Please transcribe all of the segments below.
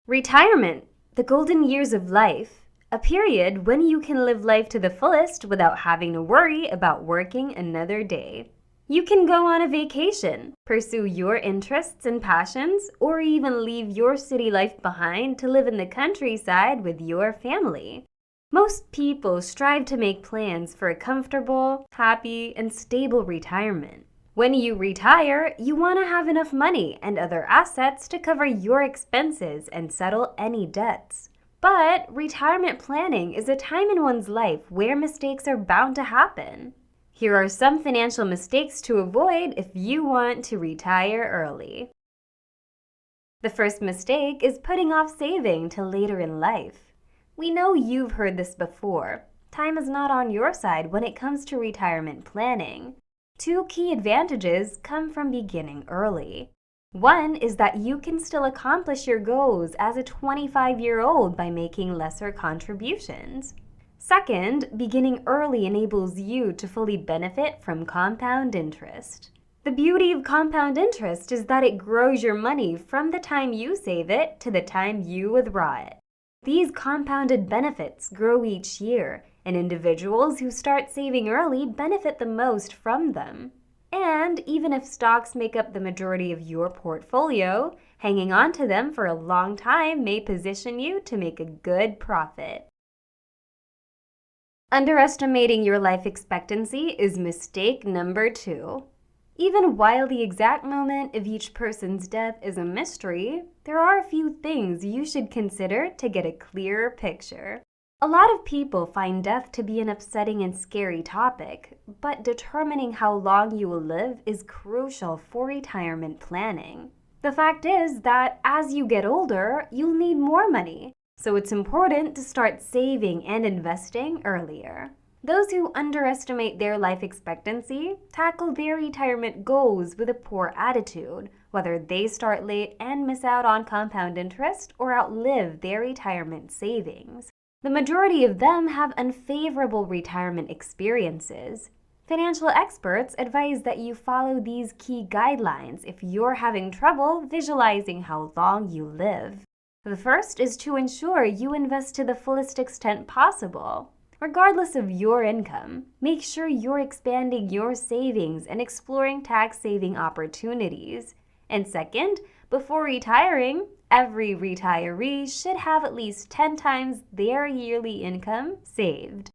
Retirement, the golden years of life, a period when you can live life to the fullest without having to worry about working another day. You can go on a vacation, pursue your interests and passions, or even leave your city life behind to live in the countryside with your family. Most people strive to make plans for a comfortable, happy, and stable retirement. When you retire, you want to have enough money and other assets to cover your expenses and settle any debts. But retirement planning is a time in one's life where mistakes are bound to happen. Here are some financial mistakes to avoid if you want to retire early. The first mistake is putting off saving till later in life. We know you've heard this before. Time is not on your side when it comes to retirement planning. Two key advantages come from beginning early. One is that you can still accomplish your goals as a 25-year-old by making lesser contributions. Second, beginning early enables you to fully benefit from compound interest. The beauty of compound interest is that it grows your money from the time you save it to the time you withdraw it. These compounded benefits grow each year, and individuals who start saving early benefit the most from them. And even if stocks make up the majority of your portfolio, hanging on to them for a long time may position you to make a good profit. Underestimating your life expectancy is mistake number 2. Even while the exact moment of each person's death is a mystery, there are a few things you should consider to get a clearer picture. A lot of people find death to be an upsetting and scary topic, but determining how long you will live is crucial for retirement planning. The fact is that as you get older, you'll need more money, so it's important to start saving and investing earlier. Those who underestimate their life expectancy tackle their retirement goals with a poor attitude, whether they start late and miss out on compound interest or outlive their retirement savings. The majority of them have unfavorable retirement experiences. Financial experts advise that you follow these key guidelines if you're having trouble visualizing how long you live. The first is to ensure you invest to the fullest extent possible. Regardless of your income, make sure you're expanding your savings and exploring tax-saving opportunities. And second, before retiring, every retiree should have at least 10 times their yearly income saved.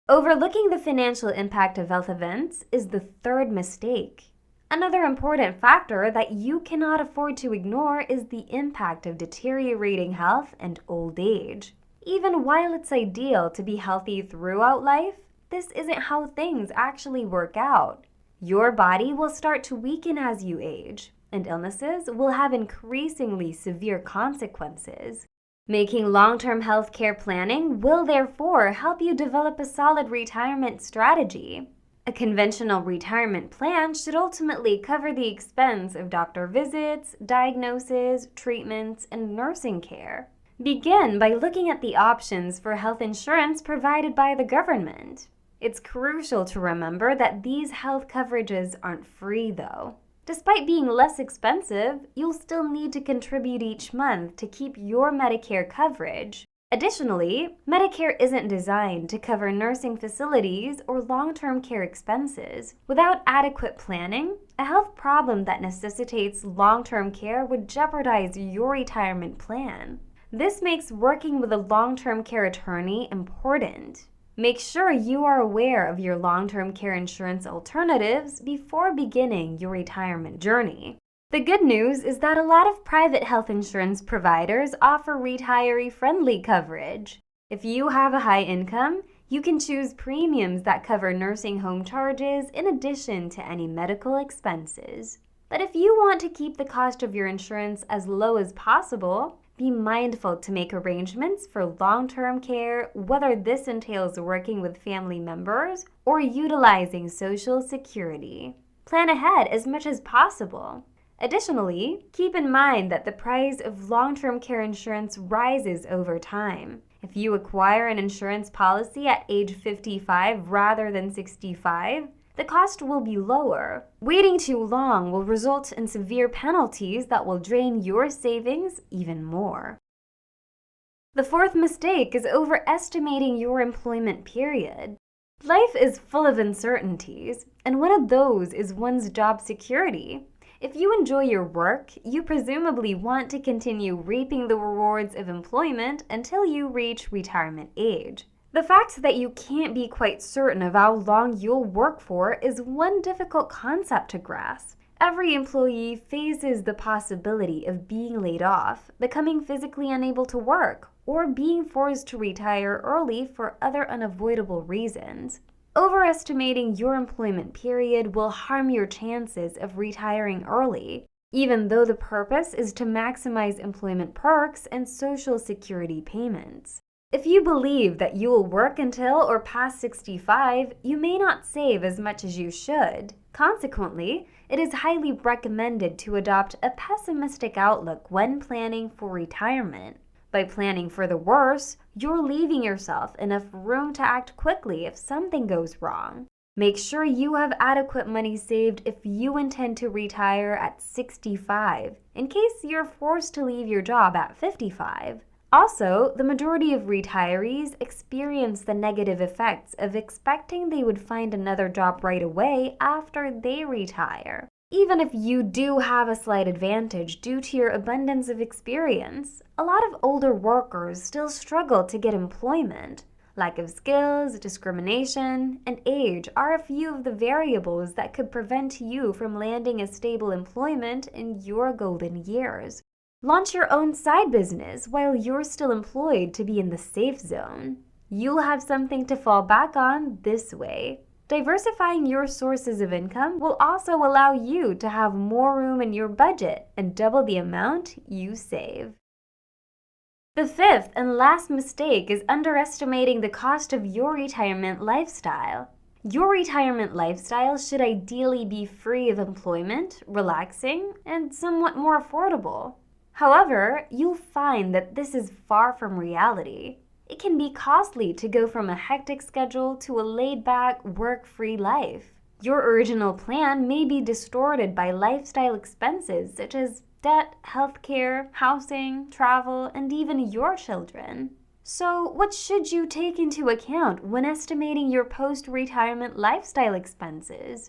Overlooking the financial impact of health events is the third mistake. Another important factor that you cannot afford to ignore is the impact of deteriorating health and old age. Even while it's ideal to be healthy throughout life, this isn't how things actually work out. Your body will start to weaken as you age, and illnesses will have increasingly severe consequences. Making long-term healthcare planning will therefore help you develop a solid retirement strategy. A conventional retirement plan should ultimately cover the expense of doctor visits, diagnoses, treatments, and nursing care. Begin by looking at the options for health insurance provided by the government. It's crucial to remember that these health coverages aren't free, though. Despite being less expensive, you'll still need to contribute each month to keep your Medicare coverage. Additionally, Medicare isn't designed to cover nursing facilities or long-term care expenses. Without adequate planning, a health problem that necessitates long-term care would jeopardize your retirement plan. This makes working with a long-term care attorney important. Make sure you are aware of your long-term care insurance alternatives before beginning your retirement journey. The good news is that a lot of private health insurance providers offer retiree-friendly coverage. If you have a high income, you can choose premiums that cover nursing home charges in addition to any medical expenses. But if you want to keep the cost of your insurance as low as possible, be mindful to make arrangements for long-term care, whether this entails working with family members or utilizing Social Security. Plan ahead as much as possible. Additionally, keep in mind that the price of long-term care insurance rises over time. If you acquire an insurance policy at age 55 rather than 65, the cost will be lower. Waiting too long will result in severe penalties that will drain your savings even more. The fourth mistake is overestimating your employment period. Life is full of uncertainties, and one of those is one's job security. If you enjoy your work, you presumably want to continue reaping the rewards of employment until you reach retirement age. The fact that you can't be quite certain of how long you'll work for is one difficult concept to grasp. Every employee faces the possibility of being laid off, becoming physically unable to work, or being forced to retire early for other unavoidable reasons. Overestimating your employment period will harm your chances of retiring early, even though the purpose is to maximize employment perks and Social Security payments. If you believe that you will work until or past 65, you may not save as much as you should. Consequently, it is highly recommended to adopt a pessimistic outlook when planning for retirement. By planning for the worst, you're leaving yourself enough room to act quickly if something goes wrong. Make sure you have adequate money saved if you intend to retire at 65, in case you're forced to leave your job at 55. Also, the majority of retirees experience the negative effects of expecting they would find another job right away after they retire. Even if you do have a slight advantage due to your abundance of experience, a lot of older workers still struggle to get employment. Lack of skills, discrimination, and age are a few of the variables that could prevent you from landing a stable employment in your golden years. Launch your own side business while you're still employed to be in the safe zone. You'll have something to fall back on this way. Diversifying your sources of income will also allow you to have more room in your budget and double the amount you save. The fifth and last mistake is underestimating the cost of your retirement lifestyle. Your retirement lifestyle should ideally be free of employment, relaxing, and somewhat more affordable. However, you'll find that this is far from reality. It can be costly to go from a hectic schedule to a laid-back, work-free life. Your original plan may be distorted by lifestyle expenses such as debt, healthcare, housing, travel, and even your children. So, what should you take into account when estimating your post-retirement lifestyle expenses?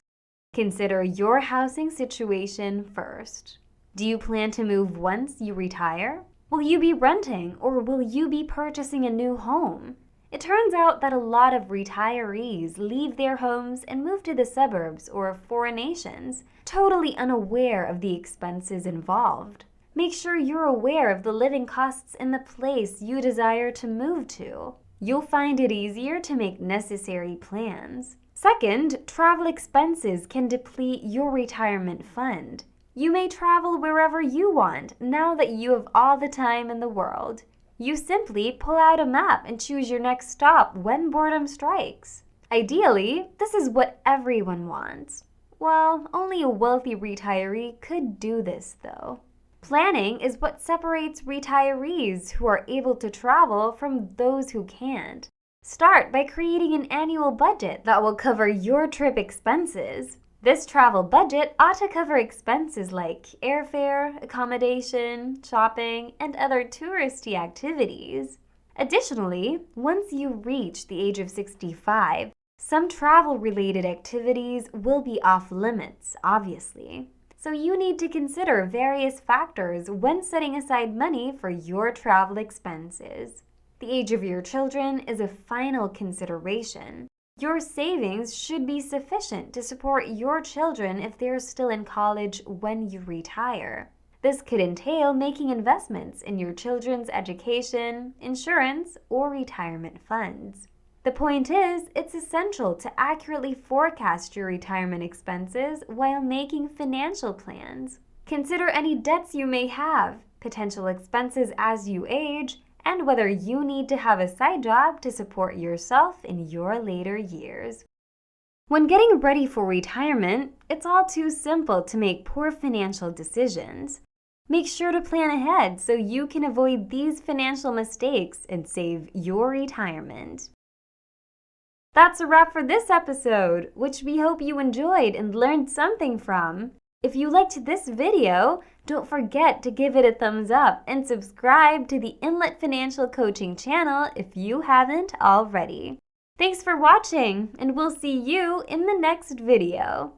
Consider your housing situation first. Do you plan to move once you retire? Will you be renting or will you be purchasing a new home? It turns out that a lot of retirees leave their homes and move to the suburbs or foreign nations, totally unaware of the expenses involved. Make sure you're aware of the living costs in the place you desire to move to. You'll find it easier to make necessary plans. Second, travel expenses can deplete your retirement fund. You may travel wherever you want now that you have all the time in the world. You simply pull out a map and choose your next stop when boredom strikes. Ideally, this is what everyone wants. Well, only a wealthy retiree could do this, though. Planning is what separates retirees who are able to travel from those who can't. Start by creating an annual budget that will cover your trip expenses. This travel budget ought to cover expenses like airfare, accommodation, shopping, and other touristy activities. Additionally, once you reach the age of 65, some travel-related activities will be off limits, obviously. So you need to consider various factors when setting aside money for your travel expenses. The age of your children is a final consideration. Your savings should be sufficient to support your children if they're still in college when you retire. This could entail making investments in your children's education, insurance, or retirement funds. The point is, it's essential to accurately forecast your retirement expenses while making financial plans. Consider any debts you may have, potential expenses as you age, and whether you need to have a side job to support yourself in your later years. When getting ready for retirement, it's all too simple to make poor financial decisions. Make sure to plan ahead so you can avoid these financial mistakes and save your retirement. That's a wrap for this episode, which we hope you enjoyed and learned something from. If you liked this video, don't forget to give it a thumbs up and subscribe to the Inlet Financial Coaching channel if you haven't already. Thanks for watching, and we'll see you in the next video.